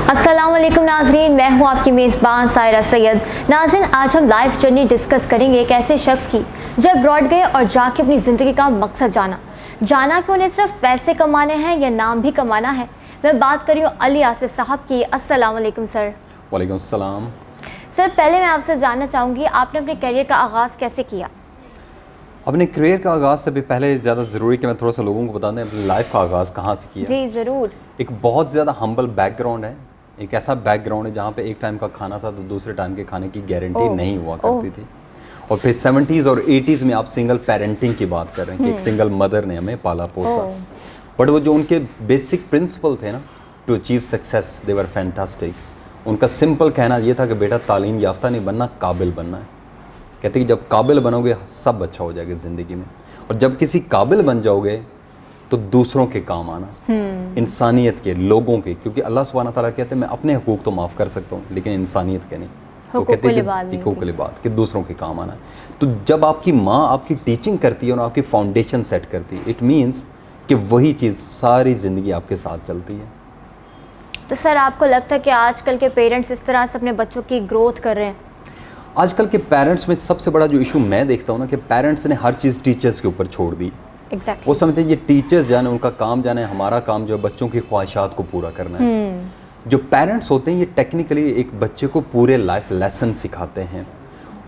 अस्सलाम वालेकुम नाजरीन, मैं हूं आपकी मेज़बान सायरा सैयद। नाज़रीन, आज हम लाइफ जर्नी डिस्कस करेंगे एक ऐसे शख्स की जो अब्रॉड गए और जाके अपनी ज़िंदगी का मकसद जाना कि उन्हें सिर्फ पैसे कमाने हैं या नाम भी कमाना है। मैं बात कर रही हूँ अली आसिफ साहब की। अस्सलाम वालेकुम सर। वालेकुम सलाम। सर, पहले मैं आपसे जानना चाहूँगी, आपने अपने करियर का आगाज़ कैसे किया? अपने करियर का आगाज़ से भी पहले ज़्यादा ज़रूरी कि मैं थोड़ा सा लोगों को बता दें अपनी लाइफ का आगाज़ कहाँ से किया। जी ज़रूर। एक बहुत ज़्यादा हम्बल बैकग्राउंड है, एक ऐसा बैकग्राउंड है जहाँ पे एक टाइम का खाना था तो दूसरे टाइम के खाने की गारंटी नहीं हुआ करती थी। और फिर 70s और 80s में आप सिंगल पेरेंटिंग की बात कर रहे हैं कि एक सिंगल मदर ने हमें पाला पोसा। बट वो जो उनके बेसिक प्रिंसिपल थे ना, to achieve success they were fantastic. उनका सिंपल कहना ये था कि बेटा तालीम याफ्ता नहीं बनना, काबिल बनना है। कहते कि जब काबिल बनोगे सब अच्छा हो जाएगा ज़िंदगी में, और जब किसी काबिल बन जाओगे तो दूसरों के काम आना, इंसानियत के, लोगों के। क्योंकि अल्लाह सुब्हानहू व तआला कहते हैं मैं अपने हुकूक तो माफ़ कर सकता हूँ लेकिन इंसानियत के नहीं। तो कहते हैं कि हुकूक लिबाद कि दूसरों के काम आना। तो जब आपकी माँ आपकी टीचिंग करती है और आपकी फाउंडेशन सेट करती है, इट मीन्स कि वही चीज़ सारी ज़िंदगी आपके साथ चलती है। तो सर, आपको लगता है कि आजकल के पेरेंट्स इस तरह से अपने बच्चों की ग्रोथ कर रहे हैं? आजकल के पेरेंट्स में सबसे बड़ा जो इशू मैं देखता हूँ ना कि पेरेंट्स ने हर चीज़ टीचर्स के ऊपर छोड़ दी। Exactly. वो समझते हैं ये टीचर्स जाने, उनका काम जाने, हमारा काम जो है बच्चों की ख्वाहिशात को पूरा करना है। जो पेरेंट्स होते हैं ये टेक्निकली एक बच्चे को पूरे लाइफ लेसन सिखाते हैं,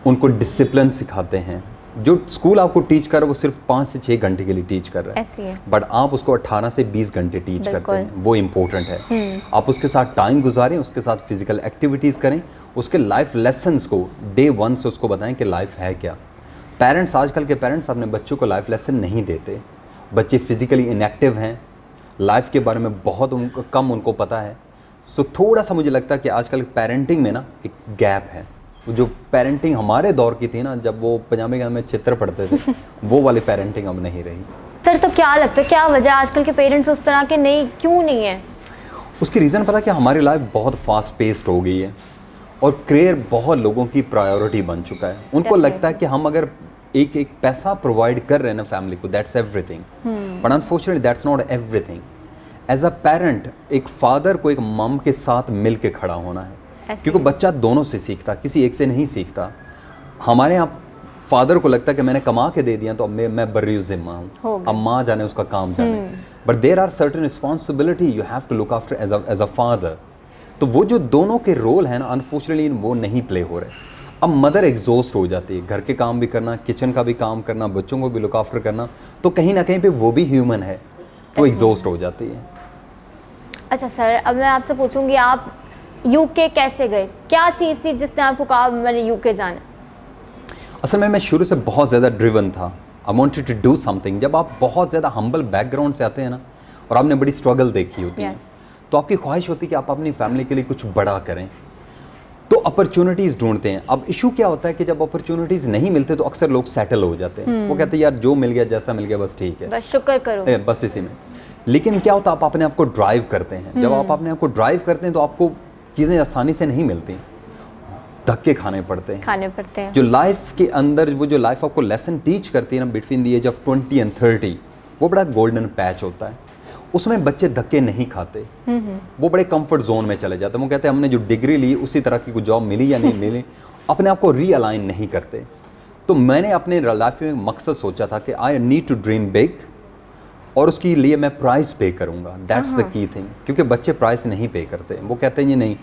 उनको डिसिप्लिन सिखाते हैं। जो स्कूल आपको टीच कर रहा है वो सिर्फ 5 से 6 घंटे के लिए टीच कर रहा है, बट आप उसको 18 से 20 घंटे टीच करते हैं। वो इम्पोर्टेंट है। आप उसके साथ टाइम गुजारें, उसके साथ फिजिकल एक्टिविटीज़ करें, उसके लाइफ लेसन्स को डे 1 से उसको बताएं कि लाइफ है क्या। पेरेंट्स, आजकल के पेरेंट्स अपने बच्चों को लाइफ लेसन नहीं देते। बच्चे फिजिकली इनएक्टिव हैं, लाइफ के बारे में बहुत कम उनको पता है। सो थोड़ा सा मुझे लगता है कि आजकल पेरेंटिंग में ना एक गैप है। जो पेरेंटिंग हमारे दौर की थी ना, जब वो पजामे में चित्र पढ़ते थे वो वाली पेरेंटिंग अब नहीं रही। सर, तो क्या लगता है, क्या वजह आजकल के पेरेंट्स उस तरह के क्यों नहीं है? उसकी रीज़न पता कि हमारी लाइफ बहुत फास्ट पेस्ड हो गई है और करियर बहुत लोगों की प्रायोरिटी बन चुका है। उनको लगता है कि हम अगर एक पैसा प्रोवाइड कर रहे हैं ना फैमिली को, that's everything. But unfortunately that's not everything. As a parent एक फादर को एक मम के साथ मिल के खड़ा होना है, क्योंकि बच्चा दोनों से सीखता, किसी एक से नहीं सीखता। हमारे यहाँ फादर को लगता है कि मैंने कमा के दे दिया तो अब मैं बर्री ज़िम्मा हूँ, अब माँ जाने उसका काम जाने। But there are certain responsibility you have to look after as a father. तो वो जो दोनों के रोल हैं ना, अनफॉर्चुनेटली वो नहीं प्ले हो रहे। अब मदर एग्जॉस्ट हो जाती है, घर के काम भी करना, किचन का भी काम करना, बच्चों को भी लुक आफ्टर करना, तो कहीं ना कहीं पे वो भी ह्यूमन है, तो एग्जॉस्ट हो जाती है। अच्छा सर, अब मैं आपसे पूछूंगी, आप यूके कैसे गए? क्या चीज़ थी जिसने आपको कहा मैंने यूके जाना? असल में मैं शुरू से बहुत ज़्यादा ड्रिवन था। I wanted to do something. जब आप बहुत ज़्यादा हम्बल बैकग्राउंड से आते हैं ना और आपने बड़ी स्ट्रगल देखी होती है, तो आपकी ख्वाहिश होती है कि आप अपनी फैमिली के लिए कुछ बड़ा करें, तो अपॉर्चुनिटीज़ ढूंढते हैं। अब इशू क्या होता है कि जब अपॉर्चुनिटीज़ नहीं मिलते तो अक्सर लोग सेटल हो जाते हैं। वो कहते हैं यार जो मिल गया, जैसा मिल गया बस ठीक है, बस शुक्र करो, बस इसी में। लेकिन क्या होता है, आप अपने आप को ड्राइव करते हैं। जब आप अपने आप को ड्राइव करते हैं तो आपको चीज़ें आसानी से नहीं मिलती, धक्के खाने पड़ते हैं। जो लाइफ के अंदर वो जो लाइफ आपको लेसन टीच करती है ना, between the age of 20 and 30, वो बड़ा गोल्डन पैच होता है। उसमें बच्चे धक्के नहीं खाते, वो बड़े कंफर्ट जोन में चले जाते हैं। वो कहते हैं हमने जो डिग्री ली उसी तरह की कोई जॉब मिली या नहीं मिली, अपने आप को रीअलाइन नहीं करते। तो मैंने अपने लाइफ में मकसद सोचा था कि I need to dream big, और उसके लिए मैं प्राइस पे करूँगा। That's the key thing. क्योंकि बच्चे प्राइस नहीं पे करते, वो कहते हैं ये नहीं,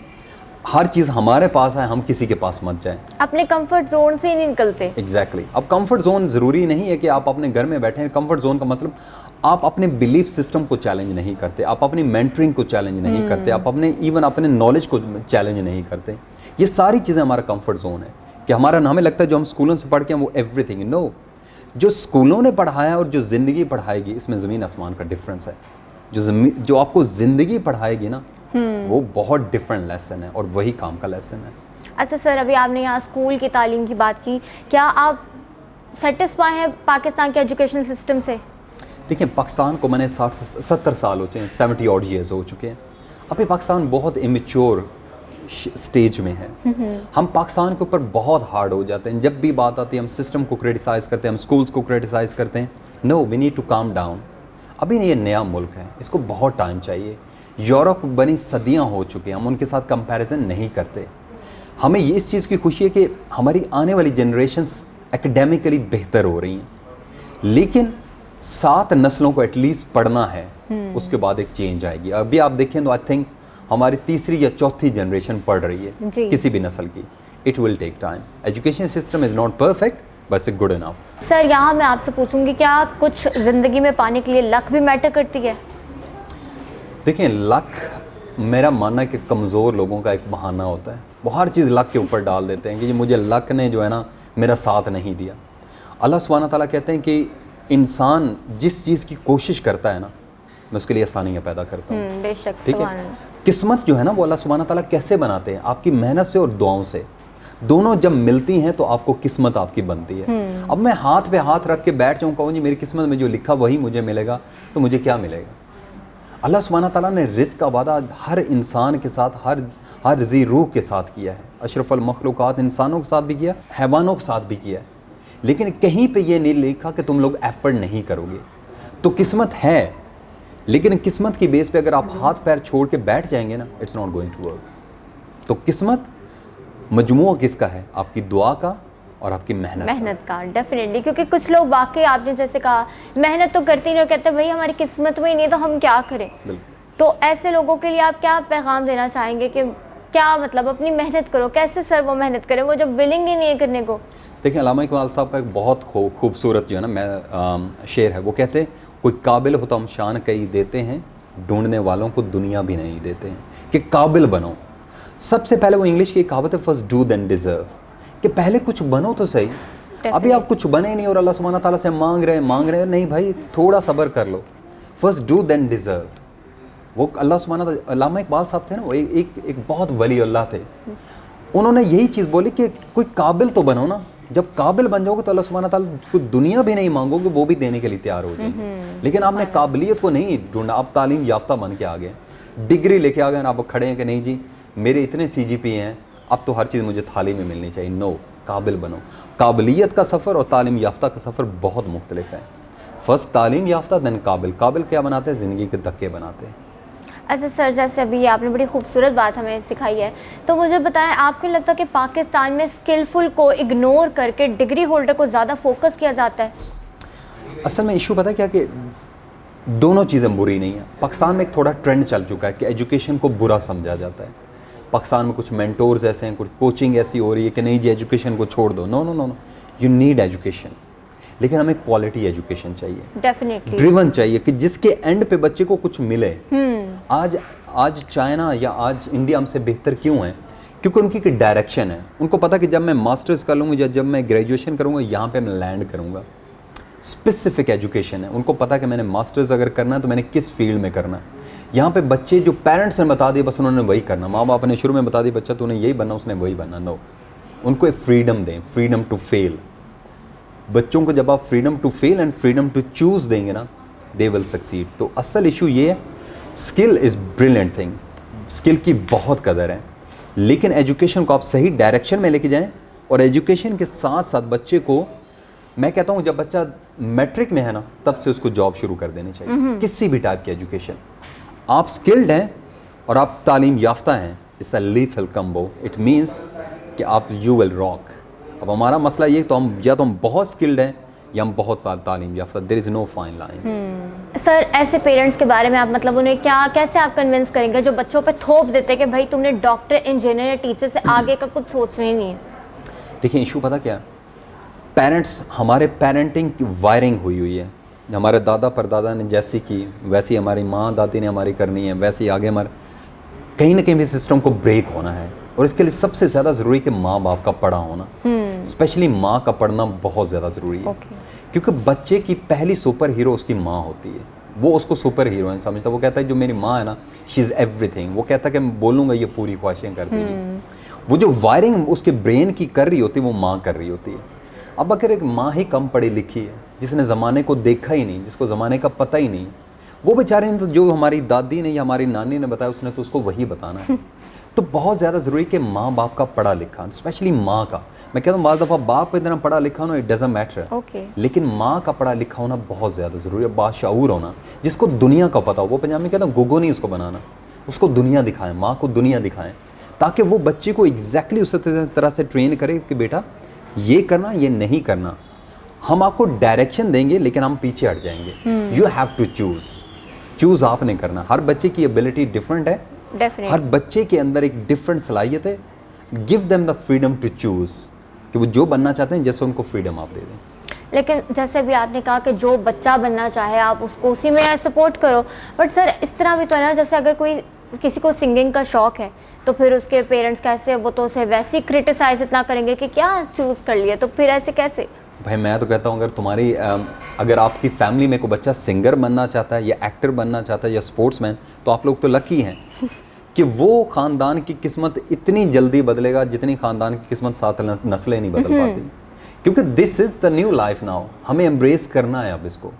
हर चीज़ हमारे पास है, हम किसी के पास मत जाएं, अपने कंफर्ट जोन से ही नहीं निकलते। एग्जैक्टली। अब कंफर्ट जोन ज़रूरी नहीं है कि आप अपने घर में बैठे हैं। कंफर्ट जोन का मतलब आप अपने बिलीफ सिस्टम को चैलेंज नहीं करते, आप अपनी मेंटरिंग को चैलेंज नहीं करते, आप अपने इवन अपने नॉलेज को चैलेंज नहीं करते। ये सारी चीज़ें हमारा कंफर्ट जोन है कि हमें लगता है जो हम स्कूलों से पढ़ के हैं वो एवरीथिंग। नो, जो स्कूलों ने पढ़ाया और जो ज़िंदगी पढ़ाएगी, इसमें ज़मीन आसमान का डिफरेंस है। जो आपको ज़िंदगी पढ़ाएगी ना, वो बहुत डिफरेंट लेसन है और वही काम का लेसन है। अच्छा सर, अभी आपने यहाँ स्कूल की तालीम की बात की, क्या आप सेटिस्फाई हैं पाकिस्तान के एजुकेशनल सिस्टम से? देखिए, पाकिस्तान को मैंने 60 से 70 साल हो चुके हैं, 70 ऑड ईयर्स हो चुके हैं। अभी पाकिस्तान बहुत इमेच्योर स्टेज में है। हम पाकिस्तान के ऊपर बहुत हार्ड हो जाते हैं। जब भी बात आती है हम सिस्टम को क्रिटिसाइज़ करते हैं, हम स्कूल्स को क्रिटिसाइज़ करते हैं। No, we need to calm down. अभी ये नया मुल्क है, इसको बहुत टाइम चाहिए। यूरोप बनी सदियां हो चुकी हैं, हम उनके साथ कंपैरिजन नहीं करते। हमें ये इस चीज़ की खुशी है कि हमारी आने वाली जनरेशन्स एकेडमिकली बेहतर हो रही हैं, लेकिन 7 नस्लों को एटलीस्ट पढ़ना है, उसके बाद एक चेंज आएगी। अभी आप देखें तो आई थिंक हमारी तीसरी या चौथी जनरेशन पढ़ रही है किसी भी नस्ल की। It will take time. Education system is not perfect बस गुड इनफ। सर यहाँ मैं आपसे पूछूंगी, क्या कुछ ज़िंदगी में पाने के लिए लक भी मैटर करती है? देखिए, लक मेरा मानना है कि कमज़ोर लोगों का एक बहाना होता है। वो हर चीज़ लक के ऊपर डाल देते हैं कि मुझे लक ने जो है ना मेरा साथ नहीं दिया। अल्लाह सुब्हानहू ताला कहते हैं कि इंसान जिस चीज़ की कोशिश करता है ना, मैं उसके लिए आसानियाँ पैदा करता हूँ। बेशक। ठीक है, किस्मत जो है ना वो अल्लाह सुब्हानहू ताला कैसे बनाते हैं? आपकी मेहनत से और दुआओं से, दोनों जब मिलती हैं तो आपको किस्मत आपकी बनती है। अब मैं हाथ पे हाथ रख के बैठ जाऊँ, कहूँ जी मेरी किस्मत में जो लिखा वही मुझे मिलेगा, तो मुझे क्या मिलेगा? अल्लाह सुब्हानहू ताला ने रिज़्क़ का वादा हर इंसान के साथ, हर ज़ी रूह के साथ किया है। अशरफुल मखलूक़ात इंसानों के साथ भी किया, हैवानों के साथ भी किया है, लेकिन कहीं पे ये नहीं लिखा कि तुम लोग एफर्ट नहीं करोगे। तो किस्मत है, लेकिन किस्मत की बेस पे अगर आप हाथ पैर छोड़ के बैठ जाएंगे ना, it's not going to work. तो किस्मत मजमुआ किसका है? आपकी दुआ का और आपकी मेहनत का। डेफिनेटली, क्योंकि कुछ लोग वाकई आपने जैसे कहा मेहनत तो करते ही नहीं, कहते भाई हमारी किस्मत में ही नहीं तो हम क्या करें। तो ऐसे लोगों के लिए आप क्या पैगाम देना चाहेंगे कि क्या मतलब अपनी मेहनत करो? कैसे सर वो मेहनत करें वो जब विलिंग ही नहीं है करने को? देखिए, अल्लामा इकबाल साहब का एक बहुत खूबसूरत जो है ना शेर है। वो कहते हैं, कोई काबिल हो तो हम शान कई देते हैं, ढूंढने वालों को दुनिया भी नहीं देते हैं। कि काबिल बनो। सबसे पहले वो इंग्लिश की कहावत है, फर्स्ट डू देन डिज़र्व, कि पहले कुछ बनो तो सही। अभी आप कुछ बने नहीं और अल्लाह सुब्हानहू ताला से मांग रहे हैं, नहीं भाई थोड़ा सब्र कर लो। First do then deserve. वो अल्लाह सुब्हानहू ताला, अल्लामा इकबाल साहब थे ना, वो एक बहुत वली अल्लाह थे। उन्होंने यही चीज़ बोली कि कोई काबिल तो बनो ना। जब काबिल बन जाओगे तो अल्लाह सुब्हानहू ताला कोई दुनिया भी नहीं मांगोगे, वो भी देने के लिए तैयार हो जाएंगे। लेकिन आपने काबिलियत को नहीं ढूंढा, आप तालीम याफ्ता बन के आ गए, डिग्री लेके आ गए, आप खड़े हैं कि नहीं जी मेरे इतने CGPA हैं, अब तो हर चीज़ मुझे थाली में मिलनी चाहिए। नो, काबिल बनो। काबिलियत का सफ़र और तालीम याफ्ता का सफ़र बहुत मुख्तलिफ है। फर्स्ट तालीम याफ्ता देन काबिल। काबिल क्या बनाते हैं? ज़िंदगी के धक्के बनाते हैं। अच्छा सर, जैसे अभी आपने बड़ी खूबसूरत बात हमें सिखाई है, तो मुझे बताएं, आपको लगता है कि पाकिस्तान में स्किलफुल को इग्नोर करके डिग्री होल्डर को ज़्यादा फोकस किया जाता है? असल में इशू पता है क्या, कि दोनों चीज़ें बुरी नहीं है। पाकिस्तान में एक थोड़ा ट्रेंड चल चुका है कि एजुकेशन को बुरा समझा जाता है। पाकिस्तान में कुछ मेंटोर्स ऐसे हैं, कुछ कोचिंग ऐसी हो रही है कि नहीं जी एजुकेशन को छोड़ दो। No no no no, you need education, लेकिन हमें क्वालिटी एजुकेशन चाहिए, डेफिनेटली ड्रिवन चाहिए, कि जिसके एंड पे बच्चे को कुछ मिले। आज चाइना या आज इंडिया हमसे बेहतर क्यों है? क्योंकि उनकी एक डायरेक्शन है। उनको पता कि जब मैं मास्टर्स कर लूँगा या जब मैं ग्रेजुएशन करूँगा, यहाँ पे मैं लैंड करूँगा। स्पेसिफिक एजुकेशन है। उनको पता कि मैंने मास्टर्स अगर करना है तो मैंने किस फील्ड में करना है। यहाँ पे बच्चे जो पेरेंट्स ने बता दिया बस उन्होंने वही करना। माँ बाप ने शुरू में बता दिया बच्चा तूने यही बनना, उसने वही बनना। नो, उनको एक फ्रीडम दें, फ्रीडम टू फेल। बच्चों को जब आप freedom to fail and freedom to choose देंगे ना, दे विल सक्सीड। तो असल इशू ये है, skill is brilliant thing, skill की बहुत कदर है, लेकिन एजुकेशन को आप सही डायरेक्शन में लेके जाएं। और एजुकेशन के साथ साथ बच्चे को, मैं कहता हूँ जब बच्चा मैट्रिक में है ना, तब से उसको जॉब शुरू कर देनी चाहिए। किसी भी टाइप की एजुकेशन, आप स्किल्ड हैं और आप तालीम याफ्ता हैं, it's a lethal combo. It means कि आप यू विल रॉक। अब हमारा मसला ये, तो हम या तो हम बहुत स्किल्ड हैं या हम बहुत साल तालीम याफ्ता। There is no fine line. Sir, ऐसे पेरेंट्स के बारे में आप मतलब उन्हें कैसे आप कन्विंस करेंगे जो बच्चों पे थोप देते हैं कि भाई तुमने डॉक्टर, इंजीनियर या टीचर से आगे का कुछ सोचना ही नहीं है? देखिए, इशू पता क्या, पेरेंट्स, हमारे पेरेंटिंग की वायरिंग हुई है। हमारे दादा परदादा ने जैसी की वैसी हमारी माँ दादी ने हमारी करनी है, वैसे ही आगे हमारे कहीं ना कहीं भी सिस्टम को ब्रेक होना है। और इसके लिए सबसे ज़्यादा ज़रूरी कि माँ बाप का पढ़ा होना, स्पेशली माँ का पढ़ना बहुत ज़्यादा ज़रूरी है। क्योंकि बच्चे की पहली सुपर हीरो उसकी माँ होती है। वो उसको सुपर हीरोइन समझता है। वो कहता है जो मेरी माँ है ना, शी इज़ एवरीथिंग। वो कहता है कि मैं बोलूँगा ये पूरी ख्वाहिशें कर देगी। वो जो वायरिंग उसके ब्रेन की कर रही होती है, वो माँ कर रही होती है। अब अगर एक माँ ही कम पढ़ी लिखी है, जिसने ज़माने को देखा ही नहीं, जिसको ज़माने का पता ही नहीं, वो बेचारे ने तो जो हमारी दादी ने या हमारी नानी ने बताया उसने तो उसको वही बताना है। तो बहुत ज़्यादा ज़रूरी कि माँ बाप का पढ़ा लिखा, स्पेशली माँ का। मैं कहता हूँ बाद दफ़ा बाप इतना पढ़ा लिखा होना, इट डजंट मैटर, लेकिन माँ का पढ़ा लिखा होना बहुत ज़्यादा ज़रूरी है। बाशऊर होना, जिसको दुनिया का पता हो। वो पंजाबी में कहता हूँ गोगो नहीं उसको बनाना, उसको दुनिया दिखाएं, माँ को दुनिया दिखाएं, ताकि वो बच्चे को एग्जैक्टली उस तरह से ट्रेन करे कि बेटा ये करना, ये नहीं करना। हम आपको डायरेक्शन देंगे लेकिन हम पीछे हट जाएंगे। यू हैव टू चूज आपने करना। हर बच्चे की एबिलिटी डिफरेंट है, हर बच्चे के अंदर एक डिफरेंट सलाहियत है। Give them the freedom to choose, कि वो जो बनना चाहते हैं जैसे उनको फ्रीडम आप दे दें। लेकिन जैसे भी आपने कहा कि जो बच्चा बनना चाहे आप उसको उसी में सपोर्ट करो, बट सर इस तरह भी तो है ना, जैसे अगर कोई किसी को सिंगिंग का शौक है तो फिर उसके पेरेंट्स कैसे, वो तो उसे वैसे ही क्रिटिसाइज इतना करेंगे कि क्या चूज कर लिया, तो फिर ऐसे कैसे? भाई मैं तो कहता हूँ अगर आपकी फैमिली में कोई बच्चा सिंगर बनना चाहता है या एक्टर बनना चाहता है या स्पोर्ट्समैन, तो आप लोग तो लकी हैं कि वो ख़ानदान की किस्मत इतनी जल्दी बदलेगा जितनी ख़ानदान की किस्मत 7 नस्लें नहीं बदल पाती, क्योंकि this is the new life now. हमें एम्ब्रेस करना है अब इसको।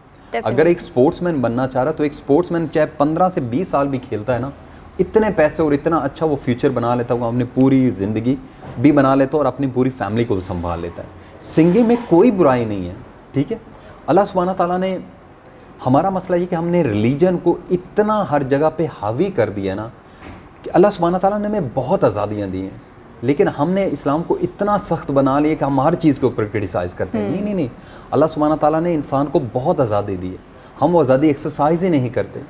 अगर एक स्पोर्ट्समैन बनना चाह रहा है तो एक स्पोर्ट्समैन चाहे 15 से 20 साल भी खेलता है ना, इतने पैसे और इतना अच्छा वो फ्यूचर बना लेता है, वो अपनी पूरी ज़िंदगी भी बना लेता है और अपनी पूरी फैमिली को भी संभाल लेता है। सिंगिंग में कोई बुराई नहीं है, ठीक है। अल्लाह सुब्हानहू ताला ने, हमारा मसला ये कि हमने रिलीजन को इतना हर जगह पे हावी कर दिया ना कि अल्लाह सुब्हानहू ताला ने हमें बहुत आज़ादियाँ दी हैं, लेकिन हमने इस्लाम को इतना सख्त बना लिया कि हम हर चीज़ के ऊपर क्रिटिसाइज़ करते हैं। नहीं, अल्लाह सुब्हानहू ताला ने इंसान को बहुत आज़ादी दी है, हम वो आज़ादी एक्सरसाइज ही नहीं करते।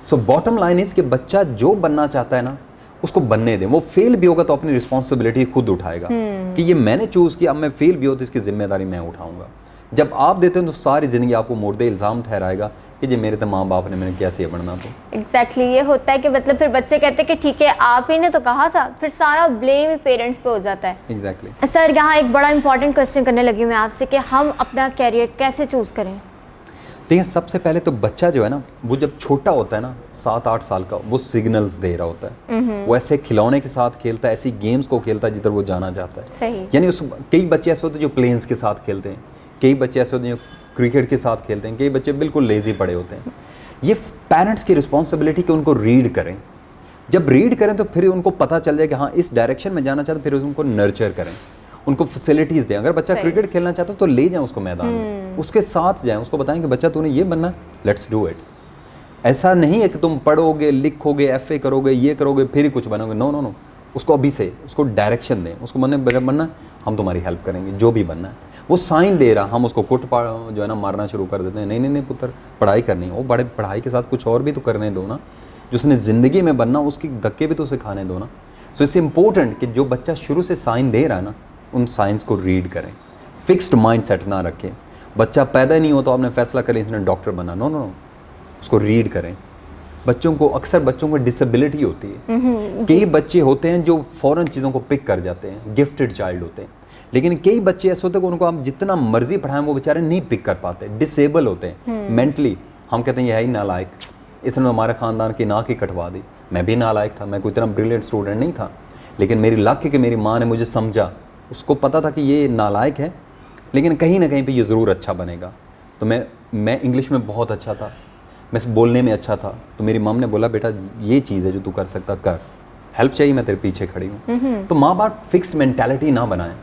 सो बॉटम लाइन इज़ कि बच्चा जो बनना चाहता है ना उसको बनने दें। वो फेल भी होगा तो अपनी रिस्पॉन्सिबिलिटी खुद उठाएगा कि ये मैंने चूज़ किया, अब मैं फेल भी हो तो इसकी जिम्मेदारी मैं उठाऊंगा। जब आप देते हैं तो सारी ज़िंदगी आपको मुर्दे इल्ज़ाम ठहराएगा कि ये मेरे तो माँ बाप ने मैंने कैसे ये बनना। तो एग्जैक्टली ये होता है कि मतलब फिर बच्चे कहते हैं कि ठीक है आप ही ने तो कहा था, फिर सारा ब्लेम पेरेंट्स पे हो जाता है। एग्जैक्टली सर यहाँ एक बड़ा इंपॉर्टेंट क्वेश्चन करने लगी हूँ मैं आपसे कि हम अपना कैरियर कैसे चूज़ करें? देखिए, सबसे पहले तो बच्चा जो है ना, वो जब छोटा होता है ना 7-8 साल का, वो सिग्नल्स दे रहा होता है। वो ऐसे खिलौने के साथ खेलता है, ऐसी गेम्स को खेलता है जिधर वो जाना चाहता है। सही। यानी कई बच्चे ऐसे होते हैं जो प्लेन्स के साथ खेलते हैं, कई बच्चे ऐसे होते हैं जो क्रिकेट के साथ खेलते हैं, कई बच्चे बिल्कुल लेजी पड़े होते हैं। ये पेरेंट्स की रिस्पॉन्सिबिलिटी कि उनको रीड करें। जब रीड करें तो फिर उनको पता चल जाए कि हाँ इस डायरेक्शन में जाना चाहते, फिर उनको नर्चर करें, उनको फैसिलिटीज़ दें। अगर बच्चा क्रिकेट खेलना चाहता है तो ले जाएं उसको मैदान में, उसके साथ जाएं, उसको बताएं कि बच्चा तूने ये बनना, लेट्स डू इट। ऐसा नहीं है कि तुम पढ़ोगे, लिखोगे, FA करोगे, ये करोगे, फिर ही कुछ बनोगे। नो, उसको अभी से उसको डायरेक्शन दें, उसको बनना हम तुम्हारी हेल्प करेंगे, जो भी बनना है। वो साइन दे रहा, हम उसको जो है ना मारना शुरू कर देते हैं। नहीं पुत्र, पढ़ाई करनी है, वो बड़े पढ़ाई के साथ कुछ और भी तो करने दो ना, जो उसने ज़िंदगी में बनना उसकी धक्के भी तो उसे खाने दो ना। सो इट्स इम्पोर्टेंट कि जो बच्चा शुरू से साइन दे रहा है ना, उन साइंस को रीड करें, फिक्स्ड माइंड सेट ना रखें। बच्चा पैदा नहीं हो तो आपने फैसला करें इसने डॉक्टर बना, नो, उसको रीड करें। अक्सर बच्चों को डिसेबिलिटी होती है। कई बच्चे होते हैं जो फ़ौरन चीज़ों को पिक कर जाते हैं, गिफ्टेड चाइल्ड होते हैं, लेकिन कई बच्चे ऐसे होते हैं कि उनको आप जितना मर्जी पढ़ाएं वो बेचारे नहीं पिक कर पाते, डिसेबल होते हैं मेंटली। हम कहते हैं ये है ही नालायक, इसने हमारे ख़ानदान की नाक ही कटवा दी। मैं भी नालायक था, मैं कोई इतना ब्रिलियंट स्टूडेंट नहीं था, लेकिन मेरी लक है कि मेरी माँ ने मुझे समझा, उसको पता था कि ये नालायक है लेकिन कहीं ना कहीं पे ये ज़रूर अच्छा बनेगा। तो मैं इंग्लिश में बहुत अच्छा था, मैं बोलने में अच्छा था, तो मेरी मम ने बोला बेटा ये चीज़ है जो तू कर सकता, कर, हेल्प चाहिए मैं तेरे पीछे खड़ी हूँ। तो माँ बाप फिक्स्ड मेंटालिटी ना बनाएं।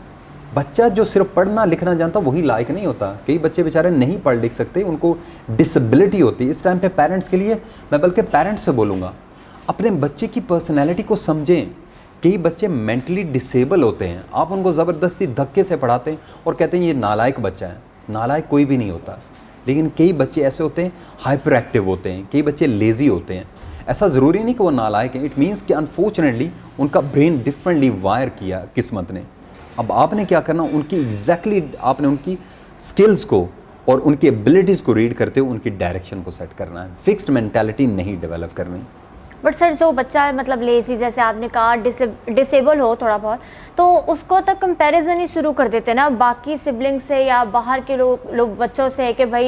बच्चा जो सिर्फ पढ़ना लिखना जानता वही लायक नहीं होता। कई बच्चे बेचारे नहीं पढ़ लिख सकते, उनको डिसेबिलिटी होती है। इस टाइम पे पेरेंट्स के लिए मैं बल्कि पेरेंट्स से बोलूँगा, अपने बच्चे की पर्सनैलिटी को समझें। कई बच्चे मेंटली डिसेबल होते हैं, आप उनको ज़बरदस्ती धक्के से पढ़ाते हैं और कहते हैं ये नालायक बच्चा है। नालायक कोई भी नहीं होता, लेकिन कई बच्चे ऐसे होते हैं हाइपर एक्टिव होते हैं, कई बच्चे लेज़ी होते हैं। ऐसा ज़रूरी नहीं कि वो नालायक हैं, इट मीन्स कि अनफॉर्चुनेटली उनका ब्रेन डिफरेंटली वायर किया किस्मत ने। अब आपने क्या करना, उनकी एग्जैक्टली आपने उनकी स्किल्स को और उनकी एबिलिटीज़ को रीड करते हुए उनकी डायरेक्शन को सेट करना है, फिक्स्ड मेंटालिटी नहीं डेवलप करनी। बट सर जो बच्चा मतलब लेज़ी, जैसे आपने कहा डिसेबल हो थोड़ा बहुत, तो उसको तक कंपैरिजन ही शुरू कर देते हैं ना बाकी सिबलिंग से या बाहर के लोग बच्चों से कि भाई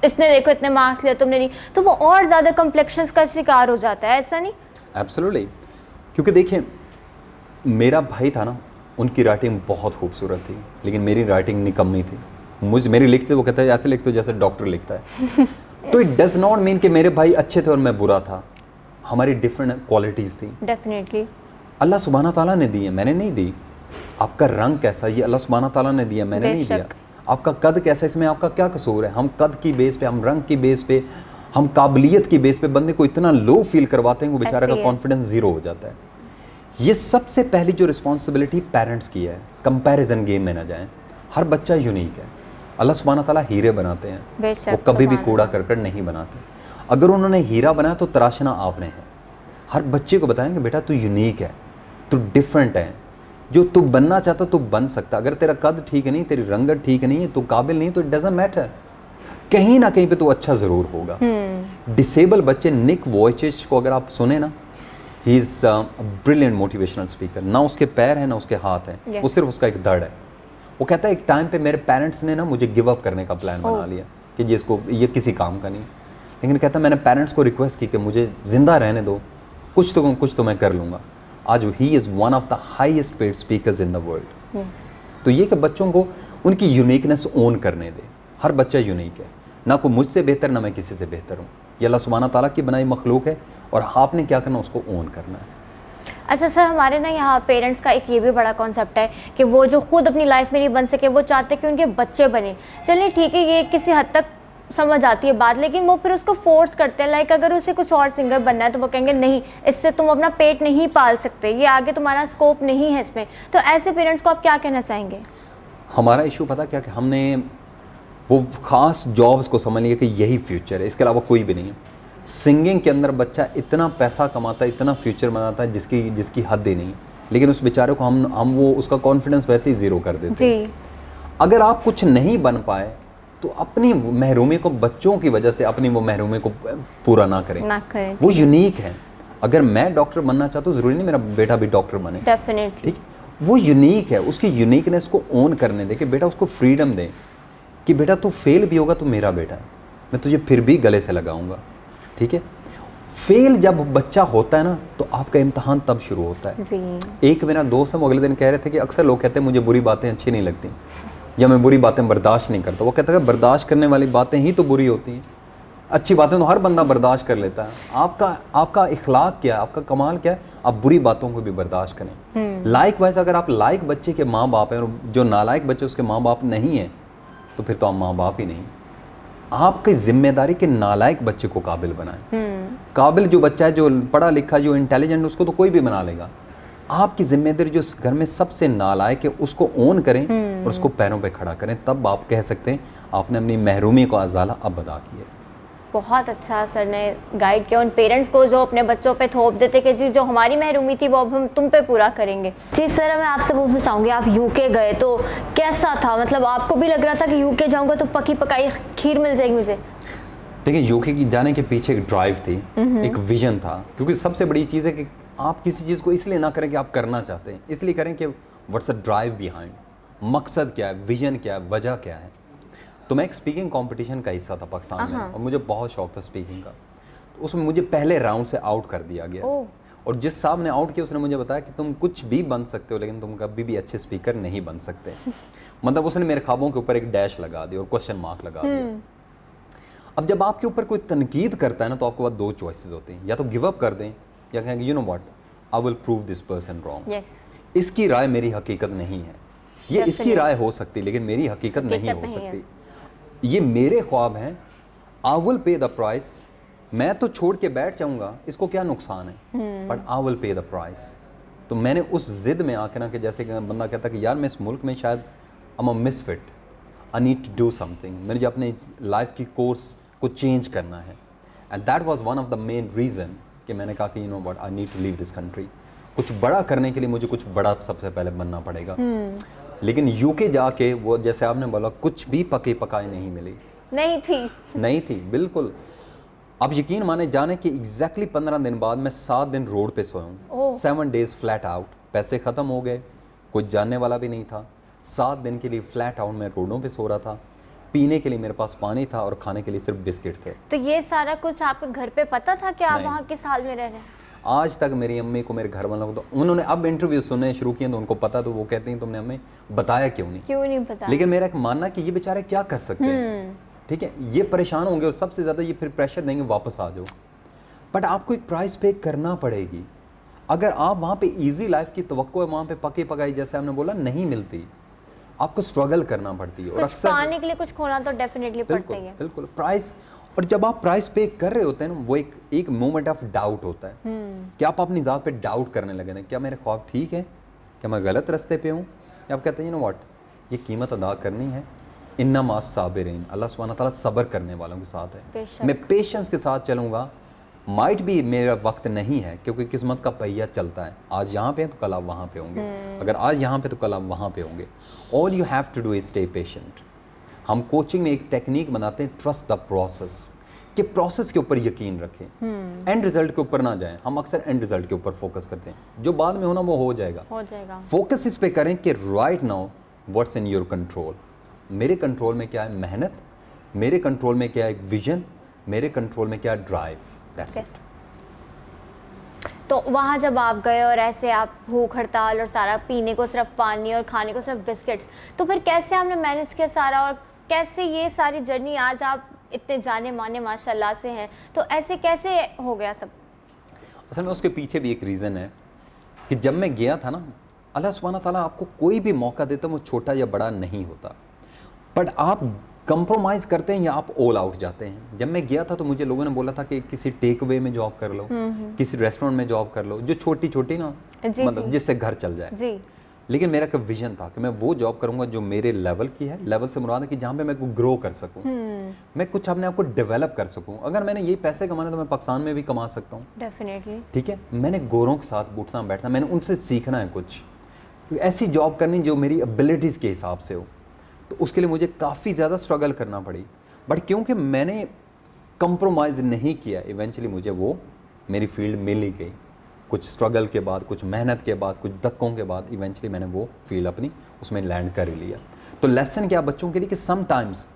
इसने देखो इतने मार्क्स लिए तुमने नहीं, तो वो और ज़्यादा कॉम्प्लेक्शंस का शिकार हो जाता है, ऐसा नहीं? एब्सोल्युटली, क्योंकि देखिए मेरा भाई था ना, उनकी राइटिंग बहुत खूबसूरत थी लेकिन मेरी राइटिंग निकम्मी थी। मेरी लिखते वो कहता है ऐसे लिखते हो जैसे डॉक्टर लिखता है। तो इट डज नॉट मीन कि मेरे भाई अच्छे थे और मैं बुरा था, हमारी डिफरेंट क्वालिटीज़ थी। डेफिनेटली अल्लाह सुब्हाना ताला ने दी है, मैंने नहीं दी। आपका रंग कैसा, ये अल्लाह सुब्हाना ताला ने दिया, मैंने नहीं दिया। आपका कद कैसा, इसमें आपका क्या कसूर है? हम कद की बेस पे, हम रंग की बेस पे, हम काबिलियत की बेस पे बंदे को इतना लो फील करवाते हैं वो बेचारा ऐसे का ही है। कॉन्फिडेंस जीरो हो जाता है। ये सबसे पहली जो रिस्पॉन्सिबिलिटी पेरेंट्स की है, कंपैरिजन गेम में ना जाएं। हर बच्चा यूनिक है। अल्लाह सुब्हाना ताला हीरे बनाते हैं, बेशक, वो कभी भी सुभान कूड़ा करकट नहीं बनाते। अगर उन्होंने हीरा बनाया तो तराशना आपने है। हर बच्चे को बताएं कि बेटा तू यूनिक है, तू डिफरेंट है, जो तू बनना चाहता तू बन सकता। अगर तेरा कद ठीक नहीं, तेरी रंगत ठीक नहीं है, तू काबिल नहीं, तो इट डजंट मैटर, कहीं ना कहीं पे तू अच्छा ज़रूर होगा। डिसेबल बच्चे, निक वॉयचिच को अगर आप सुने ना, he is brilliant motivational speaker. ना उसके पैर हैं ना उसके हाथ हैं, Yes. वो सिर्फ उसका एक धड़ है। वो कहता है एक टाइम पे मेरे पेरेंट्स ने ना मुझे गिव अप करने का प्लान बना लिया कि ये किसी काम का नहीं, लेकिन कहता मैंने पेरेंट्स को रिक्वेस्ट की कि मुझे ज़िंदा रहने दो, कुछ तो मैं कर लूँगा। आज he is one of the highest paid speakers in the world. तो ये कि बच्चों को उनकी यूनिकनेस ओन करने दे। हर बच्चा यूनिक है, ना कोई मुझसे बेहतर ना मैं किसी से बेहतर हूँ। ये अल्लाह सुब्हाना ताला की बनाई मखलूक है और आपने क्या करना, उसको ओन करना है। अच्छा सर, हमारे ना यहाँ पेरेंट्स का एक ये भी बड़ा कॉन्सेप्ट है कि वो जो खुद अपनी लाइफ में नहीं बन सके, वो चाहते कि उनके बच्चे बने। चलिए ठीक है, ये किसी हद तक समझ आती है बात, लेकिन वो फिर उसको फोर्स करते हैं। लाइक अगर उसे कुछ और सिंगर बनना है तो वो कहेंगे नहीं, इससे तुम अपना पेट नहीं पाल सकते, ये आगे तुम्हारा स्कोप नहीं है इसमें। तो ऐसे पेरेंट्स को आप क्या कहना चाहेंगे? हमारा इशू पता क्या कि हमने वो ख़ास जॉब्स को समझ लिया कि यही फ्यूचर है, इसके अलावा कोई भी नहीं है। सिंगिंग के अंदर बच्चा इतना पैसा कमाता है, इतना फ्यूचर बनाता है जिसकी हद ही नहीं, लेकिन उस बेचारे को हम वो उसका कॉन्फिडेंस वैसे ही ज़ीरो कर देते हैं। अगर आप कुछ नहीं बन पाए तो अपनी महरूमी को, बच्चों की वजह से अपनी वो महरूमी को पूरा ना करें। वो यूनिक है। अगर मैं डॉक्टर बनना चाहता हूँ, ज़रूरी नहीं मेरा बेटा भी डॉक्टर बने, डेफिनेटली। ठीक, वो यूनिक है, उसकी यूनिकनेस को ओन करने दे कि बेटा उसको फ्रीडम दे कि बेटा तू फेल भी होगा तो मेरा बेटा है, मैं तुझे फिर भी गले से लगाऊंगा। ठीक है, फेल जब बच्चा होता है ना तो आपका इम्तहान तब शुरू होता है जी। एक मेरा दोस्त है, वो अगले दिन कह रहे थे कि अक्सर लोग कहते हैं मुझे बुरी बातें अच्छी नहीं लगती या मैं बुरी बातें बर्दाश्त नहीं करता। वो कहता है बर्दाश्त करने वाली बातें ही तो बुरी होती हैं, अच्छी बातें तो हर बंदा बर्दाश्त कर लेता है। आपका इखलाक क्या है, आपका कमाल क्या है, आप बुरी बातों को भी बर्दाश्त करें। लाइक वाइज अगर आप लाइक बच्चे के माँ बाप हैं और जो नालायक बच्चे उसके माँ बाप नहीं हैं, तो फिर तो आप माँ बाप ही नहीं। आपकी जिम्मेदारी के नालायक बच्चे को काबिल बनाएं। काबिल जो बच्चा है, जो पढ़ा लिखा, जो इंटेलिजेंट, उसको तो कोई भी बना लेगा। आपकी जिम्मेदारी जो घर में सबसे नालायक है उसको ओन करें और उसको पैरों पे खड़ा करें, तब आप कह सकते हैं आपने अपनी महरूमी को अजाला अब अदा किया। बहुत अच्छा सर ने गाइड किया उन पेरेंट्स को जो अपने बच्चों पे थोप देते कि जी जो हमारी महरूमी थी वो अब हम तुम पे पूरा करेंगे। जी सर, मैं आपसे पूछना चाहूँगी, आप यूके गए तो कैसा था? मतलब आपको भी लग रहा था कि यूके जाऊँगा तो पकी पकाई खीर मिल जाएगी मुझे? देखिए, यूके की जाने के पीछे एक ड्राइव थी, एक विजन था। क्योंकि सबसे बड़ी चीज़ है कि आप किसी चीज़ को इसलिए ना करें कि आप करना चाहते हैं, इसलिए करें कि व्हाट्स अ ड्राइव बिहाइंड, मकसद क्या है, विजन क्या है, वजह क्या है। तो मैं एक स्पीकिंग कंपटीशन का हिस्सा था पाकिस्तान में और मुझे बहुत शौक था स्पीकिंग का। तो उसमें मुझे पहले राउंड से आउट कर दिया गया और जिस साहब ने आउट किया उसने मुझे बताया कि तुम कुछ भी बन सकते हो लेकिन तुम कभी भी अच्छे स्पीकर नहीं बन सकते। मतलब उसने मेरे ख्वाबों के ऊपर एक डैश लगा दिया और क्वेश्चन मार्क लगा दिया। अब जब आपके ऊपर कोई तनकीद करता है ना तो आपके पास दो चॉइसेस होती हैं, या तो गिव अप कर दें या कहेंगे you know what, I will prove this person wrong. इसकी राय मेरी हकीकत नहीं है, ये इसकी राय हो सकती लेकिन मेरी हकीकत नहीं हो सकती। ये मेरे ख्वाब हैं, I will pay the price. मैं तो छोड़ के बैठ जाऊंगा, इसको क्या नुकसान है, but I will pay the price. तो मैंने उस जिद में आके ना कि जैसे कि बंदा कहता कि यार मैं इस मुल्क में शायद I am a misfit, I need to do something, मुझे अपने लाइफ की कोर्स को चेंज करना है। And that was one of the main reason कि मैंने कहा कि you know what, I need to leave this country. कुछ बड़ा करने के लिए मुझे कुछ बड़ा सबसे पहले बनना पड़ेगा। लेकिन यूके जाके वो जैसे आपने बोला कुछ भी पके पकाए नहीं मिली, नहीं थी बिल्कुल। अब यकीन माने जाने कि एग्जैक्टली 15 दिन बाद मैं 7 दिन रोड पे सोया हूँ, 7 डेज फ्लैट आउट। पैसे ख़त्म हो गए, कोई जानने वाला भी नहीं था। 7 दिन के लिए फ्लैट आउट मैं रोडों पे सो रहा था। पीने के लिए मेरे पास पानी था और खाने के लिए सिर्फ बिस्किट थे। तो ये सारा कुछ आपके घर पे पता था कि आप वहाँ किस हाल में रह रहे हैं? आज तक मेरी अम्मी को, मेरे घर वालों को, तो उन्होंने अब इंटरव्यू सुनने शुरू किए तो उनको पता, तो वो कहते हैं तुमने हमें बताया क्यों नहीं बताया। लेकिन मेरा एक मानना कि ये बेचारे क्या कर सकते हैं, ठीक है, ये परेशान होंगे और सबसे ज़्यादा ये फिर प्रेशर देंगे वापस आ जाओ। बट आपको एक प्राइस पे करना पड़ेगी। अगर आप वहाँ पे इजी लाइफ की तवक्को है, वहाँ पे पके पकाई जैसे आपने बोला नहीं मिलती, आपको स्ट्रगल करना पड़ती है। और कुछ पाने के लिए कुछ खोना तो डेफिनेटली पड़ता ही है। बिल्कुल प्राइस। और जब आप प्राइस पे कर रहे होते हैं ना, वो एक मोमेंट ऑफ डाउट होता है कि आप अपनी ज़ात पे डाउट करने लगे हैं, क्या मेरे ख्वाब ठीक है, क्या मैं गलत रास्ते पे हूँ, या आप कहते हैं यू नो व्हाट, ये कीमत अदा करनी है। इन्नमा साबिरीन, अल्लाह सुब्हानहू तआला सब्र करने वालों के साथ है। मैं पेशेंस के साथ चलूँगा। माइट भी मेरा वक्त नहीं है, क्योंकि किस्मत का पहिया चलता है। आज यहाँ पे हैं तो कल आप वहाँ पे होंगे, अगर आज यहाँ पे तो कल आप वहाँ पे होंगे। All you have to do is stay patient. हम कोचिंग में एक टेक्निक बनाते हैं, ट्रस्ट द प्रोसेस, कि प्रोसेस के ऊपर यकीन रखें, एंड रिजल्ट के ऊपर ना जाएं। हम अक्सर एंड रिजल्ट के ऊपर फोकस करते हैं, जो बाद में होना वो हो जाएगा। फोकस इस पे करें कि right now what's in your control. मेरे कंट्रोल में क्या है? मेहनत। मेरे कंट्रोल में क्या है? विजन। मेरे कंट्रोल में क्या है? ड्राइव। That's it. तो वहाँ जब आप गए और ऐसे आप भूख हड़ताल और सारा, पीने को सिर्फ पानी और खाने को सिर्फ बिस्किट्स, तो फिर कैसे आपने मैनेज किया सारा, और कैसे ये सारी जर्नी, आज आप इतने जाने माने माशाल्लाह से हैं, तो ऐसे कैसे हो गया सब? असल में उसके पीछे भी एक रीज़न है कि जब मैं गया था ना, अल्लाह सुब्हानहू तआला आपको कोई भी मौका देता, वो छोटा या बड़ा नहीं होता, बट आप कंप्रोमाइज़ करते हैं या आप ऑल आउट जाते हैं। जब मैं गया था तो मुझे लोगों ने बोला था कि किसी टेक अवे में जॉब कर लो, किसी रेस्टोरेंट में जॉब कर लो, जो छोटी छोटी ना, मतलब जिससे घर चल जाए जी। लेकिन मेरा एक विजन था कि मैं वो जॉब करूंगा जो मेरे लेवल की है। लेवल से मुराद है कि जहाँ पे मैं कुछ ग्रो कर सकूं, मैं कुछ अपने आप को डेवलप कर सकूं। अगर मैंने यही पैसे कमाने तो मैं पाकिस्तान में भी कमा सकता हूँ, डेफिनेटली। ठीक है, मैंने गोरों के साथ उठना बैठना, मैंने उनसे सीखना है कुछ ऐसी जॉब करनी जो मेरी एबिलिटीज़ के हिसाब से हो। तो उसके लिए मुझे काफ़ी ज़्यादा स्ट्रगल करना पड़ी, बट क्योंकि मैंने कंप्रोमाइज़ नहीं किया, इवेंचुअली मुझे वो मेरी फील्ड मिल ही गई। कुछ स्ट्रगल के बाद, कुछ मेहनत के बाद, कुछ धक्कों के बाद इवेंचुअली मैंने वो फील्ड अपनी उसमें लैंड कर ही लिया। तो लेसन क्या बच्चों के लिए कि sometimes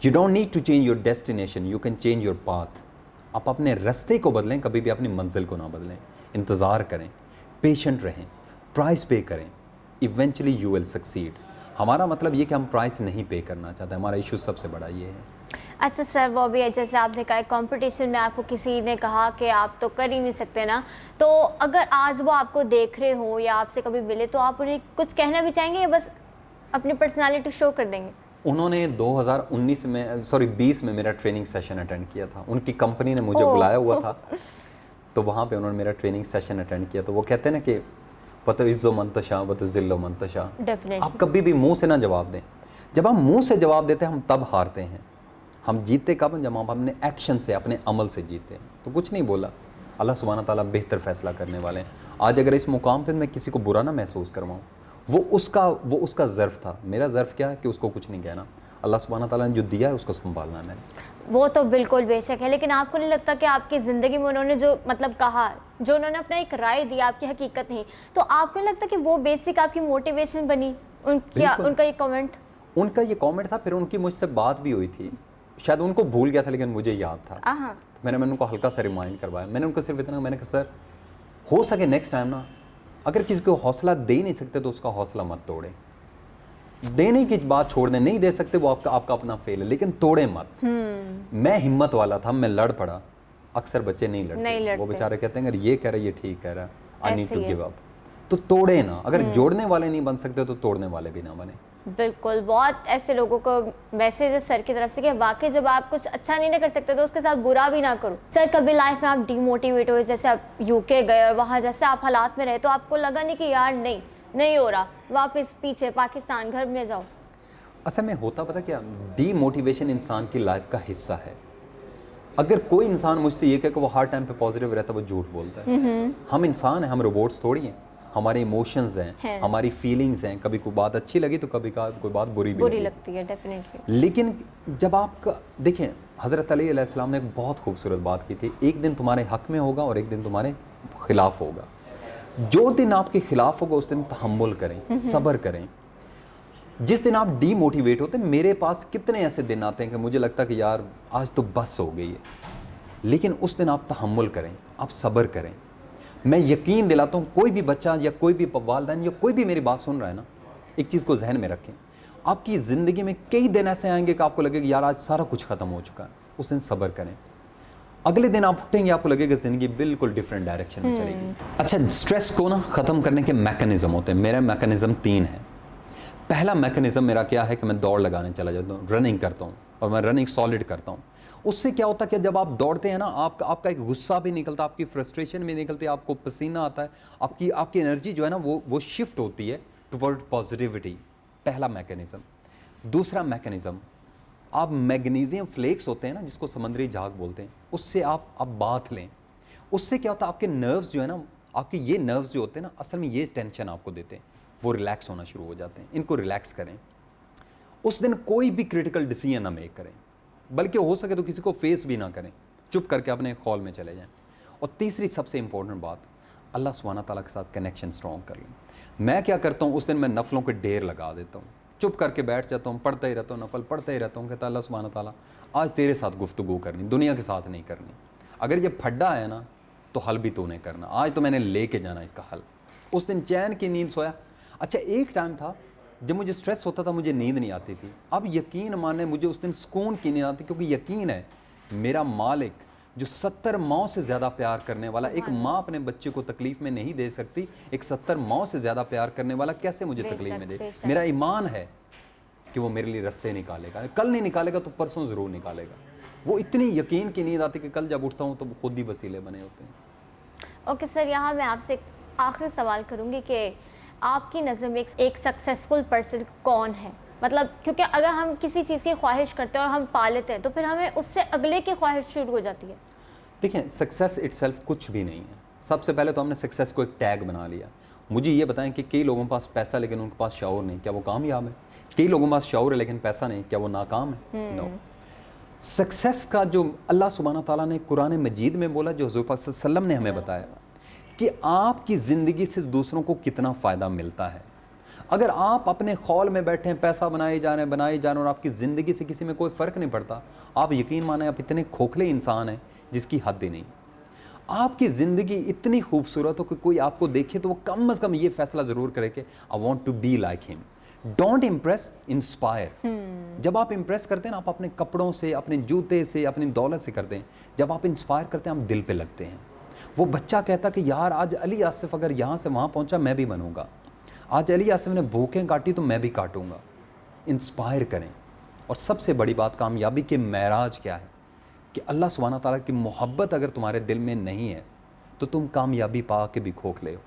you don't need to change your destination, you can change your path. आप अपने रास्ते को बदलें, कभी भी अपनी मंजिल को ना बदलें। इंतज़ार करें, पेशेंट रहें, प्राइस पे करें, इवेंचुअली यू विल सक्सीड। हमारा मतलब ये कि हम प्राइस नहीं पे करना चाहते, हमारा इशू सबसे बड़ा ये है। अच्छा सर, वो भी है जैसे आपने कहा कंपटीशन में आपको किसी ने कहा कि आप तो कर ही नहीं सकते ना, तो अगर आज वो आपको देख रहे हो या आपसे कभी मिले तो आप उन्हें कुछ कहना भी चाहेंगे या बस अपनी पर्सनालिटी शो कर देंगे? उन्होंने 2020 में मेरा ट्रेनिंग सेशन अटेंड किया था। उनकी कंपनी ने मुझे बुलाया हुआ था, तो वहाँ पे उन्होंने मेरा ट्रेनिंग सेशन अटेंड किया। तो वो कहते हैं ना कि बतइज़्ज़ो मंतशा बतज़िल्लो मंतशा। आप कभी भी मुंह से ना जवाब दें। जब हम मुंह से जवाब देते हैं हम तब हारते हैं। हम जीतते कब? जब हम अपने एक्शन से, अपने अमल से जीते हैं। तो कुछ नहीं बोला, अल्लाह सुब्हानहू तआला बेहतर फैसला करने वाले हैं। आज अगर इस मुकाम पर मैं किसी को बुरा ना महसूस करवाऊँ, वो उसका ज़र्फ़ था। मेरा ज़र्फ़ क्या है कि उसको कुछ नहीं कहना। अल्लाह सुब्हानहू तआला ने जो दिया है उसको संभालना है मैंने। वो तो बिल्कुल बेशक है, लेकिन आपको नहीं लगता कि आपकी ज़िंदगी में उन्होंने जो मतलब कहा, जो उन्होंने अपना एक राय दी, आपकी हकीकत नहीं, तो आपको नहीं लगता कि वो बेसिक आपकी मोटिवेशन बनी? उनका ये कमेंट था। फिर उनकी मुझसे बात भी हुई थी, शायद उनको भूल गया था लेकिन मुझे याद था। तो मैंने उनको हल्का सा रिमाइंड करवाया। मैंने उनको सिर्फ इतना, मैंने कहा सर हो सके नेक्स्ट टाइम ना, अगर किसी को हौसला दे नहीं सकते तो उसका हौसला मत तोड़ें। देने की बात छोड़ दें, नहीं दे सकते वो आपका अपना फेल है, लेकिन तोड़े मत। मैं हिम्मत वाला था, मैं लड़ पड़ा। अक्सर बच्चे नहीं लड़ते। वो बेचारे कहते हैं अगर ये कह रहा है ये ठीक कह रहा है, I need to give up. तो तोड़े ना। अगर जोड़ने वाले नहीं बन सकते तो तोड़ने वाले भी ना बने। बिल्कुल, बहुत ऐसे लोगों को मैसेज है सर की तरफ से कि वाकई जब आप कुछ अच्छा नहीं कर सकते तो उसके साथ बुरा भी ना करो। सर, कभी लाइफ में आप डिमोटिवेट हुए, जैसे आप यूके गए और वहाँ जैसे आप हालात में रहे, तो आपको लगा नहीं कि यार नहीं हो रहा, वापस पीछे पाकिस्तान घर में जाओ? असल में होता पता क्या, डीमोटिवेशन इंसान की लाइफ का हिस्सा है। अगर कोई इंसान मुझसे ये कहे कि वो हर टाइम पे पॉजिटिव रहता है, वो झूठ बोलता है। हम इंसान हैं, हम रोबोट्स थोड़ी हैं। हमारे इमोशंस हैं, हमारी फीलिंग्स हैं। कभी कोई बात अच्छी लगी तो कभी कोई बात बुरी लगती है, डेफिनेटली। लेकिन जब आपका देखें, हज़रत अली अलैहिस्सलाम ने एक बहुत खूबसूरत बात की थी, एक दिन तुम्हारे हक में होगा और एक दिन तुम्हारे खिलाफ होगा। जो दिन आपके खिलाफ होगा उस दिन तहम्मुल करें, सब्र करें। जिस दिन आप डीमोटिवेट होते हैं, मेरे पास कितने ऐसे दिन आते हैं कि मुझे लगता है कि यार आज तो बस हो गई है, लेकिन उस दिन आप तहम्मुल करें, आप सब्र करें। मैं यकीन दिलाता हूँ, कोई भी बच्चा या कोई भी वालिदैन या कोई भी मेरी बात सुन रहा है ना, एक चीज़ को जहन में रखें, आपकी ज़िंदगी में कई दिन ऐसे आएंगे कि आपको लगेगा यार आज सारा कुछ ख़त्म हो चुका है। उस दिन सब्र करें। अगले दिन आप उठेंगे, आपको लगेगा ज़िंदगी बिल्कुल डिफरेंट डायरेक्शन में चलेगी। अच्छा, स्ट्रेस को ना ख़त्म करने के मैकेनिज़्म होते हैं। मेरा मैकेनिज़्म 3 है। पहला मैकेनिज़्म मेरा क्या है कि मैं दौड़ लगाने चला जाता हूँ, रनिंग करता हूँ, और मैं रनिंग सॉलिड करता हूँ। उससे क्या होता है कि जब आप दौड़ते हैं ना, आपका एक गुस्सा भी निकलता है, आपकी फ्रस्ट्रेशन भी निकलती है, आपको पसीना आता है, आपकी एनर्जी जो है ना वो शिफ्ट होती है टुवर्ड पॉजिटिविटी। पहला मैकेनिज्म। दूसरा मैकेनिज्म, आप मैग्नीशियम फ्लेक्स होते हैं ना, जिसको समुद्री झाग बोलते हैं, उससे आप बाथ लें। उससे क्या होता है, आपके नर्व्स जो है ना, आपके ये नर्व्स जो होते हैं ना, असल में ये टेंशन आपको देते हैं, वो रिलैक्स होना शुरू हो जाते हैं। इनको रिलैक्स करें। उस दिन कोई भी क्रिटिकल डिसीजन ना मेक करें, बल्कि हो सके तो किसी को फेस भी ना करें, चुप करके अपने हॉल में चले जाएं। और तीसरी सबसे इंपॉर्टेंट बात, अल्लाह सुब्हानहू तआला के साथ कनेक्शन स्ट्रॉन्ग कर लें। मैं क्या करता हूँ, उस दिन मैं नफलों के ढेर लगा देता हूँ, चुप करके बैठ जाता हूँ, पढ़ता ही रहता हूँ, नफल पढ़ता ही रहता हूँ। कहता अल्लाह सुब्हानहू तआला आज तेरे साथ गुफ्तगू करनी, दुनिया के साथ नहीं करनी। अगर ये फड्डा है ना तो हल भी तूने करना, आज तो मैंने लेके जाना इसका हल। उस दिन चैन की नींद सोया। अच्छा, एक टाइम था जब मुझे स्ट्रेस होता था, मुझे नींद नहीं आती थी। अब यकीन माने मुझे उस दिन सुकून की नींद आती, क्योंकि यकीन है मेरा मालिक जो 70 माओं से ज़्यादा प्यार करने वाला, एक माँ अपने बच्चे को तकलीफ में नहीं दे सकती, एक 70 माओं से ज़्यादा प्यार करने वाला कैसे मुझे तकलीफ में दे। मेरा ईमान है कि वो मेरे लिए रास्ते निकालेगा, कल नहीं निकालेगा तो परसों ज़रूर निकालेगा। वो इतनी यकीन की नींद आती कि कल जब उठता हूँ तो खुद ही वसीले बने होते हैं। ओके सर, यहाँ मैं आपसे आखिरी सवाल करूँगी कि आपकी नज़र में एक सक्सेसफुल पर्सन कौन है? मतलब क्योंकि अगर हम किसी चीज़ की ख्वाहिश करते हैं और हम पा लेते हैं तो फिर हमें उससे अगले की ख्वाहिश शुरू हो जाती है। देखिए, सक्सेस इटसेल्फ कुछ भी नहीं है। सबसे पहले तो हमने सक्सेस को एक टैग बना लिया। मुझे ये बताएं कि कई लोगों के पास पैसा लेकिन उनके पास शऊर नहीं, क्या वो कामयाब है? कई लोगों के पास शऊर है लेकिन पैसा नहीं, क्या वो नाकाम है? नो। सक्सेस का जो अल्लाह सुब्हानहू तआला ने कुरान मजीद में बोला, जो हुज़ूर पाक सल्लल्लाहु अलैहि वसल्लम ने हमें बताया कि आपकी ज़िंदगी से दूसरों को कितना फ़ायदा मिलता है। अगर आप अपने खौल में बैठे हैं, पैसा बनाए जा रहे हैं और आपकी ज़िंदगी से किसी में कोई फ़र्क नहीं पड़ता, आप यकीन माने आप इतने खोखले इंसान हैं जिसकी हद ही नहीं। आपकी ज़िंदगी इतनी खूबसूरत हो कि कोई आपको देखे तो वो कम अज़ कम ये फैसला ज़रूर करे कि I want to be like him. Don't impress, inspire. जब आप इम्प्रेस करते हैं ना, आप अपने कपड़ों से, अपने जूते से, अपनी दौलत से करते हैं। जब आप इंस्पायर करते हैं, आप दिल पे लगते हैं। वो बच्चा कहता कि यार आज अली आसिफ अगर यहाँ से वहाँ पहुँचा मैं भी बनूँगा, आज अली आसिफ ने भूखें काटी तो मैं भी काटूँगा। इंस्पायर करें। और सबसे बड़ी बात कामयाबी के महराज क्या है कि अल्लाह सुब्हानहू तआला की मोहब्बत अगर तुम्हारे दिल में नहीं है तो तुम कामयाबी पा के भी खोखले हो।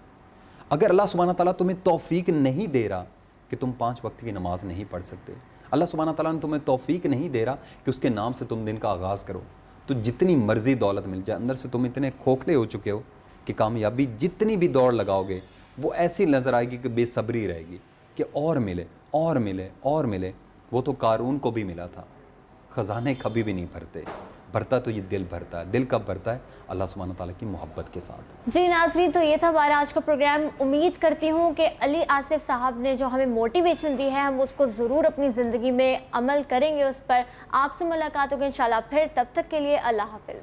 अगर अल्लाह सुब्हानहू तआला तुम्हें तौफीक नहीं दे रहा कि तुम 5 वक्त की नमाज नहीं पढ़ सकते, अल्लाह सुब्हानहू तआला ने तुम्हें तौफीक नहीं दे रहा कि उसके नाम से तुम दिन का आगाज़ करो, तो जितनी मर्जी दौलत मिल जाए, अंदर से तुम इतने खोखले हो चुके हो कि कामयाबी जितनी भी दौड़ लगाओगे वो ऐसी नज़र आएगी कि बेसब्री रहेगी कि और मिले और मिले और मिले। वो तो कारून को भी मिला था। ख़जाने कभी भी नहीं भरते, भरता तो ये दिल भरता है। दिल कब भरता है? अल्लाह सुब्हानहू तआला की मोहब्बत के साथ। जी नाज़रीन, तो ये था हमारा आज का प्रोग्राम। उम्मीद करती हूँ कि अली आसिफ साहब ने जो हमें मोटिवेशन दी है हम उसको ज़रूर अपनी ज़िंदगी में अमल करेंगे उस पर। आपसे मुलाकात होगी इंशाल्लाह फिर, तब तक के लिए अल्लाह हाफ़िज़।